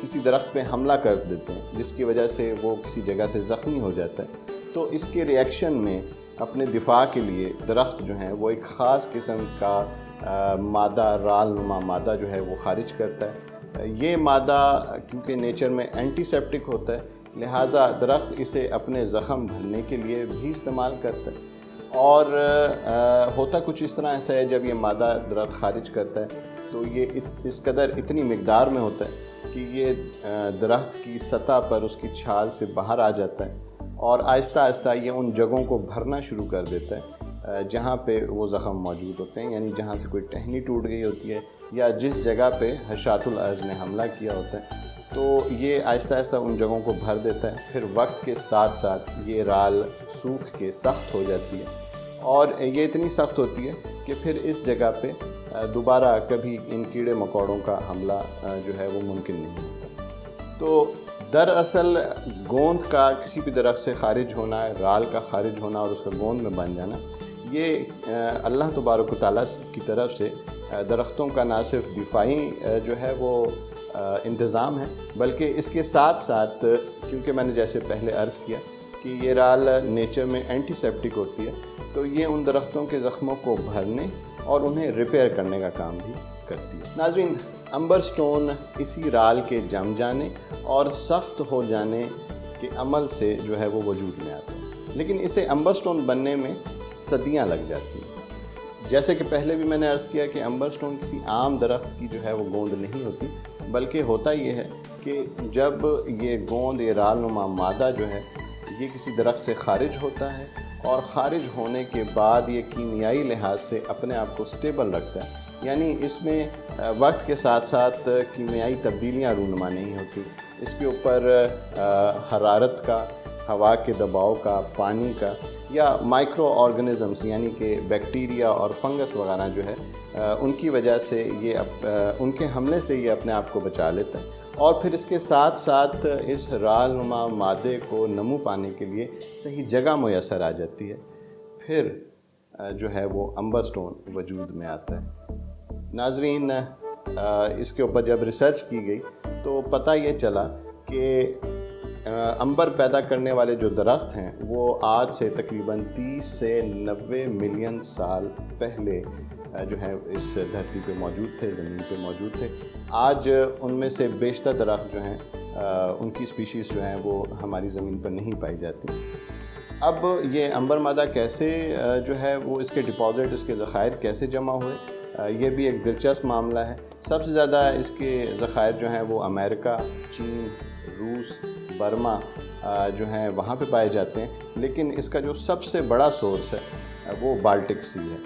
کسی درخت پہ حملہ کر دیتے ہیں جس کی وجہ سے وہ کسی جگہ سے زخمی ہو جاتا ہے، تو اس کے ریئیکشن میں اپنے دفاع کے لیے درخت جو ہیں وہ ایک خاص قسم کا مادہ، رال نما مادہ جو ہے وہ خارج کرتا ہے۔ یہ مادہ کیونکہ نیچر میں اینٹی سیپٹک ہوتا ہے، لہٰذا درخت اسے اپنے زخم بھرنے کے لیے بھی استعمال کرتا ہے۔ اور ہوتا کچھ اس طرح ایسا ہے، جب یہ مادہ درخت خارج کرتا ہے تو یہ اس قدر اتنی مقدار میں ہوتا ہے کہ یہ درخت کی سطح پر اس کی چھال سے باہر آ جاتا ہے، اور آہستہ آہستہ یہ ان جگہوں کو بھرنا شروع کر دیتا ہے جہاں پہ وہ زخم موجود ہوتے ہیں، یعنی جہاں سے کوئی ٹہنی ٹوٹ گئی ہوتی ہے یا جس جگہ پہ حشرات الارض نے حملہ کیا ہوتا ہے، تو یہ آہستہ آہستہ ان جگہوں کو بھر دیتا ہے۔ پھر وقت کے ساتھ ساتھ یہ رال سوکھ کے سخت ہو جاتی ہے، اور یہ اتنی سخت ہوتی ہے کہ پھر اس جگہ پہ دوبارہ کبھی ان کیڑے مکوڑوں کا حملہ جو ہے وہ ممکن نہیں ہوتا۔ تو دراصل گوند کا کسی بھی درخت سے خارج ہونا، رال کا خارج ہونا اور اس کا گوند میں بن جانا، یہ اللہ تبارک و تعالیٰ کی طرف سے درختوں کا نہ صرف دفاعی جو ہے وہ انتظام ہے، بلکہ اس کے ساتھ ساتھ کیونکہ میں نے جیسے پہلے عرض کیا کہ یہ رال نیچر میں اینٹی سیپٹک ہوتی ہے، تو یہ ان درختوں کے زخموں کو بھرنے اور انہیں ریپیئر کرنے کا کام بھی کرتی ہے۔ ناظرین، امبر سٹون اسی رال کے جم جانے اور سخت ہو جانے کے عمل سے جو ہے وہ وجود میں آتا ہے، لیکن اسے امبر سٹون بننے میں صدیاں لگ جاتی ہیں۔ جیسے کہ پہلے بھی میں نے عرض کیا کہ امبر سٹون کسی عام درخت کی جو ہے وہ گوند نہیں ہوتی، بلکہ ہوتا یہ ہے کہ جب یہ گوند، یہ رال نما مادہ جو ہے یہ کسی درخت سے خارج ہوتا ہے، اور خارج ہونے کے بعد یہ کیمیائی لحاظ سے اپنے آپ کو سٹیبل رکھتا ہے، یعنی اس میں وقت کے ساتھ ساتھ کیمیائی تبدیلیاں رونما نہیں ہوتی، اس کے اوپر حرارت کا، ہوا کے دباؤ کا، پانی کا، یا مائکرو آرگنزمز یعنی کہ بیکٹیریا اور فنگس وغیرہ جو ہے ان کی وجہ سے یہ ان کے حملے سے یہ اپنے آپ کو بچا لیتا ہے، اور پھر اس کے ساتھ ساتھ اس رال نما مادے کو نمو پانے کے لیے صحیح جگہ میسر آ جاتی ہے، پھر جو ہے وہ امبر سٹون وجود میں آتا ہے۔ ناظرین، اس کے اوپر جب ریسرچ کی گئی تو پتہ یہ چلا کہ امبر پیدا کرنے والے جو درخت ہیں وہ آج سے تقریباً 30 سے 90 ملین سال پہلے جو ہے اس دھرتی پہ موجود تھے، زمین پہ موجود تھے۔ آج ان میں سے بیشتر درخت جو ہیں ان کی اسپیشیز جو ہیں وہ ہماری زمین پر نہیں پائی جاتی۔ اب یہ امبر مادہ کیسے جو ہے وہ اس کے ڈپازٹ، اس کے ذخائر کیسے جمع ہوئے، یہ بھی ایک دلچسپ معاملہ ہے۔ سب سے زیادہ اس کے ذخائر جو ہیں وہ امریکہ، چین، روس، برما جو ہیں وہاں پہ پائے جاتے ہیں، لیکن اس کا جو سب سے بڑا سورس ہے وہ بالٹک سی ہے۔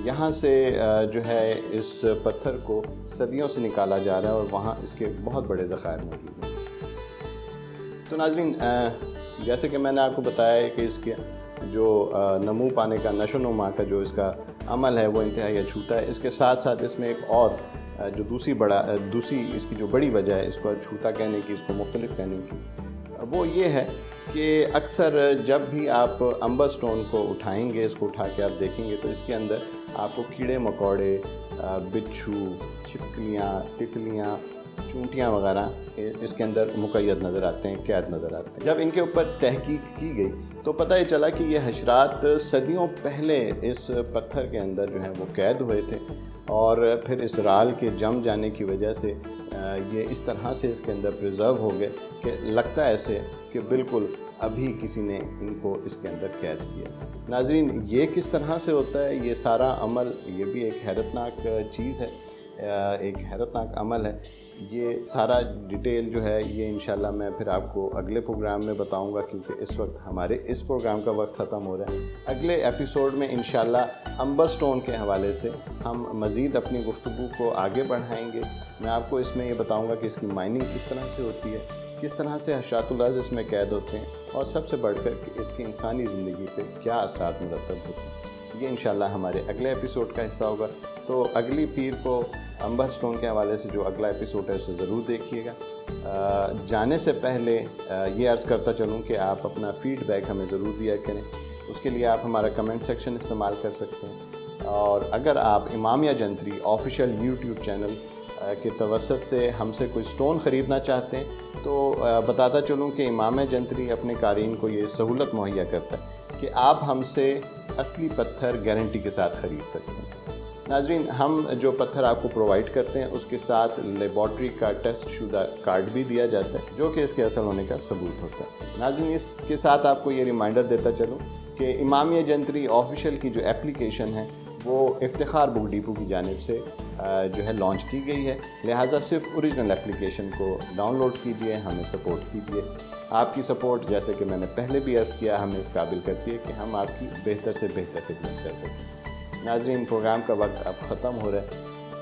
یہاں سے جو ہے اس پتھر کو صدیوں سے نکالا جا رہا ہے، اور وہاں اس کے بہت بڑے ذخائر موجود ہیں۔ تو ناظرین، جیسے کہ میں نے آپ کو بتایا ہے کہ اس کے جو نمو پانے کا، نشو و نما کا جو اس کا عمل ہے وہ انتہائی اچھوتا ہے۔ اس کے ساتھ ساتھ اس میں ایک اور جو دوسری اس کی جو بڑی وجہ ہے اس کو اچھوتا کہنے کی، اس کو مختلف کہنے کی، وہ یہ ہے کہ اکثر جب بھی آپ امبر سٹون کو اٹھائیں گے، اس کو اٹھا کے آپ دیکھیں گے تو اس کے اندر آپ کو کیڑے مکوڑے، بچھو، چھپکلیاں، تتلیاں، چونٹیاں وغیرہ اس کے اندر مقید نظر آتے ہیں، قید نظر آتے ہیں۔ جب ان کے اوپر تحقیق کی گئی تو پتہ یہ چلا کہ یہ حشرات صدیوں پہلے اس پتھر کے اندر جو ہیں وہ قید ہوئے تھے، اور پھر اس رال کے جم جانے کی وجہ سے یہ اس طرح سے اس کے اندر پریزرو ہو گئے کہ لگتا ایسے کہ بالکل ابھی کسی نے ان کو اس کے اندر قید کیا۔ ناظرین، یہ کس طرح سے ہوتا ہے یہ سارا عمل؟ یہ بھی ایک حیرتناک چیز ہے، ایک حیرتناک عمل ہے۔ یہ سارا ڈیٹیل جو ہے یہ انشاءاللہ میں پھر آپ کو اگلے پروگرام میں بتاؤں گا، کیونکہ اس وقت ہمارے اس پروگرام کا وقت ختم ہو رہا ہے۔ اگلے ایپیسوڈ میں انشاءاللہ امبر سٹون کے حوالے سے ہم مزید اپنی گفتگو کو آگے بڑھائیں گے۔ میں آپ کو اس میں یہ بتاؤں گا کہ اس کی مائننگ کس طرح سے ہوتی ہے، کس طرح سے حشرات الارض اس میں قید ہوتے ہیں، اور سب سے بڑھ کر کہ اس کی انسانی زندگی پہ کیا اثرات مرتب ہوتے ہیں۔ یہ انشاءاللہ ہمارے اگلے ایپیسوڈ کا حصہ ہوگا۔ تو اگلی پیر کو امبر سٹون کے حوالے سے جو اگلا ایپیسوڈ ہے اسے ضرور دیکھیے گا۔ جانے سے پہلے یہ عرض کرتا چلوں کہ آپ اپنا فیڈ بیک ہمیں ضرور دیا کریں، اس کے لیے آپ ہمارا کمنٹ سیکشن استعمال کر سکتے ہیں، اور اگر آپ امامیہ جنتری آفیشیل یوٹیوب چینل کے توسط سے ہم سے کوئی سٹون خریدنا چاہتے ہیں تو بتاتا چلوں کہ امام جنتری اپنے قارئین کو یہ سہولت مہیا کرتا ہے کہ آپ ہم سے اصلی پتھر گارنٹی کے ساتھ خرید سکتے ہیں۔ ناظرین، ہم جو پتھر آپ کو پرووائڈ کرتے ہیں اس کے ساتھ لیبارٹری کا ٹیسٹ شدہ کارڈ بھی دیا جاتا ہے جو کہ اس کے اصل ہونے کا ثبوت ہوتا ہے۔ ناظرین، اس کے ساتھ آپ کو یہ ریمائنڈر دیتا چلوں کہ امامیہ جنتری آفیشیل کی جو اپلیکیشن ہے وہ افتخار بک ڈیپو کی جانب سے جو ہے لانچ کی گئی ہے، لہٰذا صرف اوریجنل اپلیکیشن کو ڈاؤن لوڈ کیجئے، ہمیں سپورٹ کیجئے۔ آپ کی سپورٹ، جیسے کہ میں نے پہلے بھی عرض کیا، ہمیں اس قابل کرتی ہے کہ ہم آپ کی بہتر سے بہتر خدمت کر سکیں۔ ناظرین، پروگرام کا وقت اب ختم ہو رہا ہے۔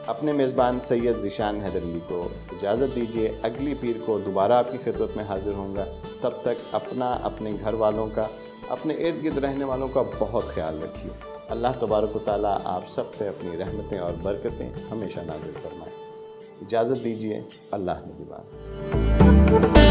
اپنے میزبان سید ذیشان حیدر علی کو اجازت دیجیے، اگلی پیر کو دوبارہ آپ کی خدمت میں حاضر ہوں گا۔ تب تک اپنا، اپنے گھر والوں کا، اپنے ارد گرد رہنے والوں کا بہت خیال رکھیے۔ اللہ تبارک و تعالیٰ آپ سب پہ اپنی رحمتیں اور برکتیں ہمیشہ نازل فرمائے۔ اجازت دیجیے، اللہ نگہبان۔